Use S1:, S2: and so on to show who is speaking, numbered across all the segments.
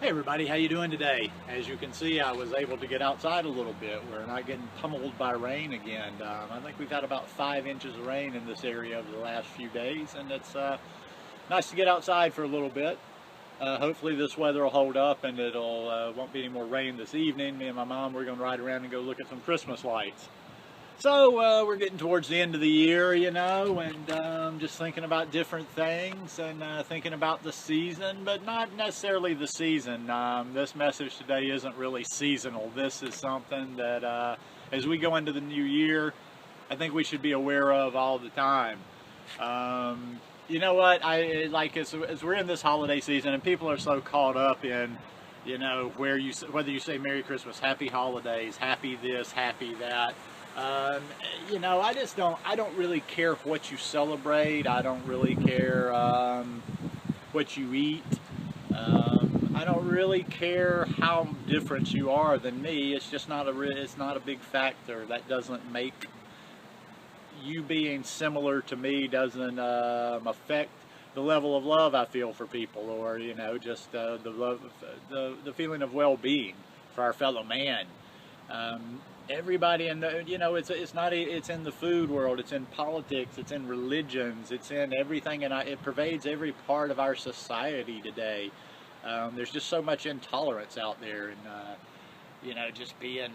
S1: Hey everybody, how you doing today? As you can see, I was able to get outside a little bit. We're not getting pummeled by rain again. I think we've had about 5 inches of rain in this area over the last few days, and it's nice to get outside for a little bit. Hopefully this weather will hold up and it'll won't be any more rain this evening. Me and my mom, we're going to ride around and go look at some Christmas lights. So we're getting towards the end of the year, you know, and just thinking about different things and thinking about the season, but not necessarily the season. This message today isn't really seasonal. This is something that as we go into the new year, I think we should be aware of all the time. You know what, I like as we're in this holiday season and people are so caught up in, you know, whether you say Merry Christmas, Happy Holidays, Happy this, Happy that. You know, I don't really care what you celebrate. I don't really care what you eat. I don't really care how different you are than me. It's just not it's not a big factor. That doesn't make you being similar to me doesn't affect the level of love I feel for people, or you know, just the love, the feeling of well-being for our fellow man. Everybody in the, you know, it's in the food world, it's in politics, it's in religions, it's in everything, and it pervades every part of our society today. There's just so much intolerance out there, and you know, just being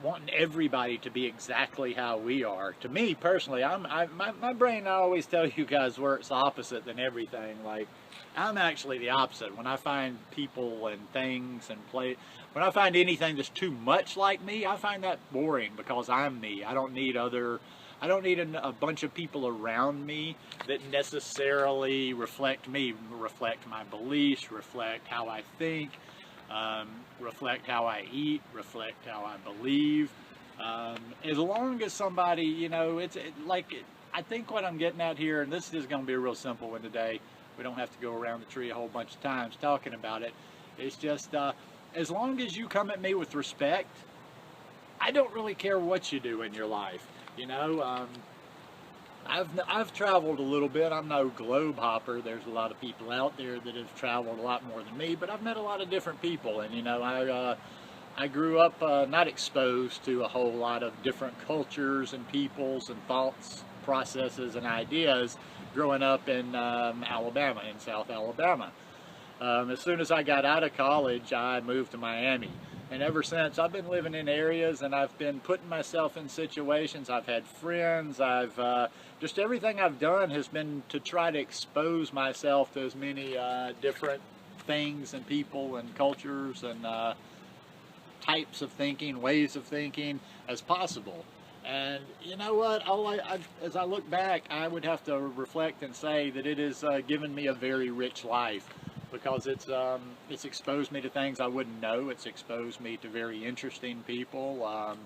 S1: wanting everybody to be exactly how we are. To me personally, my brain, I always tell you guys, works opposite than everything. Like, I'm actually the opposite. When I find people and things and when I find anything that's too much like me, I find that boring because I'm me. I don't need a bunch of people around me that necessarily reflect me, reflect my beliefs, reflect how I think, reflect how I eat, reflect how I believe. As long as somebody, you know, I think what I'm getting at here, and this is going to be a real simple one today. We don't have to go around the tree a whole bunch of times talking about it. It's just, as long as you come at me with respect, I don't really care what you do in your life. You know, I've traveled a little bit. I'm no globe hopper. There's a lot of people out there that have traveled a lot more than me, but I've met a lot of different people, and you know, I grew up not exposed to a whole lot of different cultures and peoples and thoughts, processes, and ideas growing up in Alabama, in South Alabama. As soon as I got out of college, I moved to Miami. And ever since, I've been living in areas and I've been putting myself in situations. I've had friends. Just everything I've done has been to try to expose myself to as many different things and people and cultures and types of thinking, ways of thinking as possible. And you know what, as I look back, I would have to reflect and say that it has given me a very rich life, because it's exposed me to things I wouldn't know. It's exposed me to very interesting people.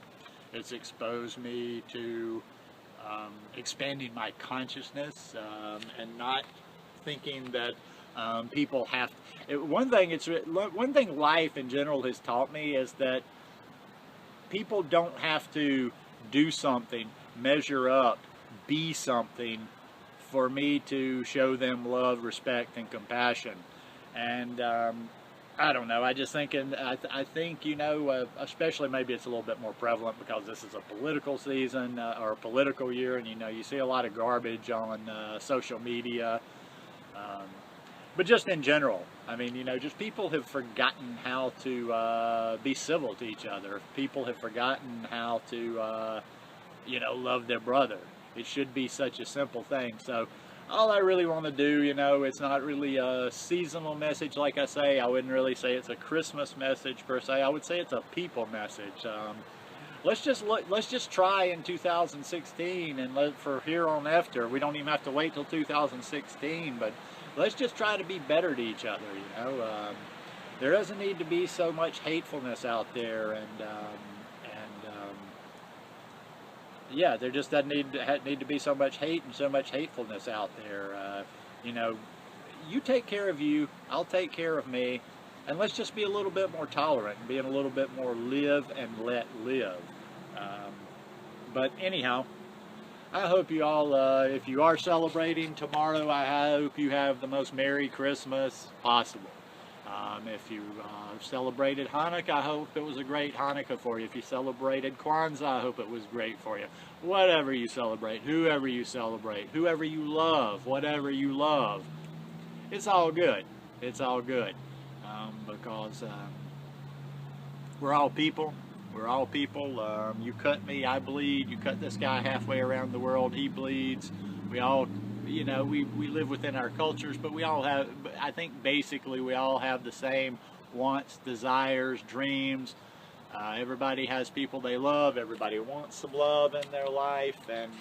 S1: It's exposed me to expanding my consciousness and not thinking that people have. One thing life in general has taught me is that people don't have to do something, measure up, be something for me to show them love, respect, and compassion. And I don't know, I just think, I think, you know, especially maybe it's a little bit more prevalent because this is a political season or a political year, and you know, you see a lot of garbage on social media, but just in general, I mean, you know, just people have forgotten how to be civil to each other. People have forgotten how to, you know, love their brother. It should be such a simple thing. So all I really want to do, you know, it's not really a seasonal message, like I say. I wouldn't really say it's a Christmas message per se. I would say it's a people message. Let's just try in 2016, and for here on after, we don't even have to wait till 2016, but let's just try to be better to each other, you know. There doesn't need to be so much hatefulness out there, and yeah, there just doesn't need to be so much hate and so much hatefulness out there. You know, you take care of you, I'll take care of me, and let's just be a little bit more tolerant and being a little bit more live and let live. But anyhow, I hope you all, if you are celebrating tomorrow, I hope you have the most Merry Christmas possible. If you celebrated Hanukkah, I hope it was a great Hanukkah for you. If you celebrated Kwanzaa, I hope it was great for you. Whatever you celebrate, whoever you celebrate, whoever you love, whatever you love, it's all good. It's all good. Because we're all people. We're all people. You cut me, I bleed. You cut this guy halfway around the world, he bleeds. We all, you know, we live within our cultures, but we all have, I think basically we all have the same wants, desires, dreams. Everybody has people they love. Everybody wants some love in their life, and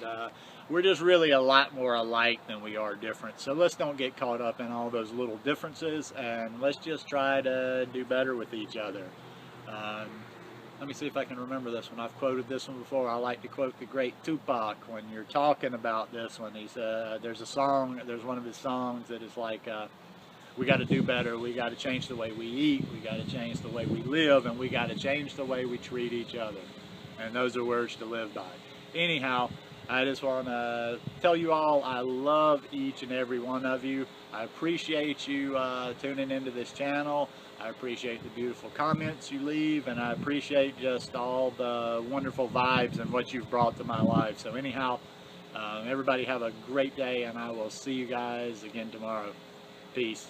S1: we're just really a lot more alike than we are different. So let's don't get caught up in all those little differences, and let's just try to do better with each other. Let me see if I can remember this one. I've quoted this one before. I like to quote the great Tupac when you're talking about this one. He's there's a song, there's one of his songs that is like, we got to do better. We got to change the way we eat. We got to change the way we live, and we got to change the way we treat each other. And those are words to live by. Anyhow, I just want to tell you all I love each and every one of you. I appreciate you tuning into this channel. I appreciate the beautiful comments you leave, and I appreciate just all the wonderful vibes and what you've brought to my life. So anyhow, everybody have a great day, and I will see you guys again tomorrow. Peace.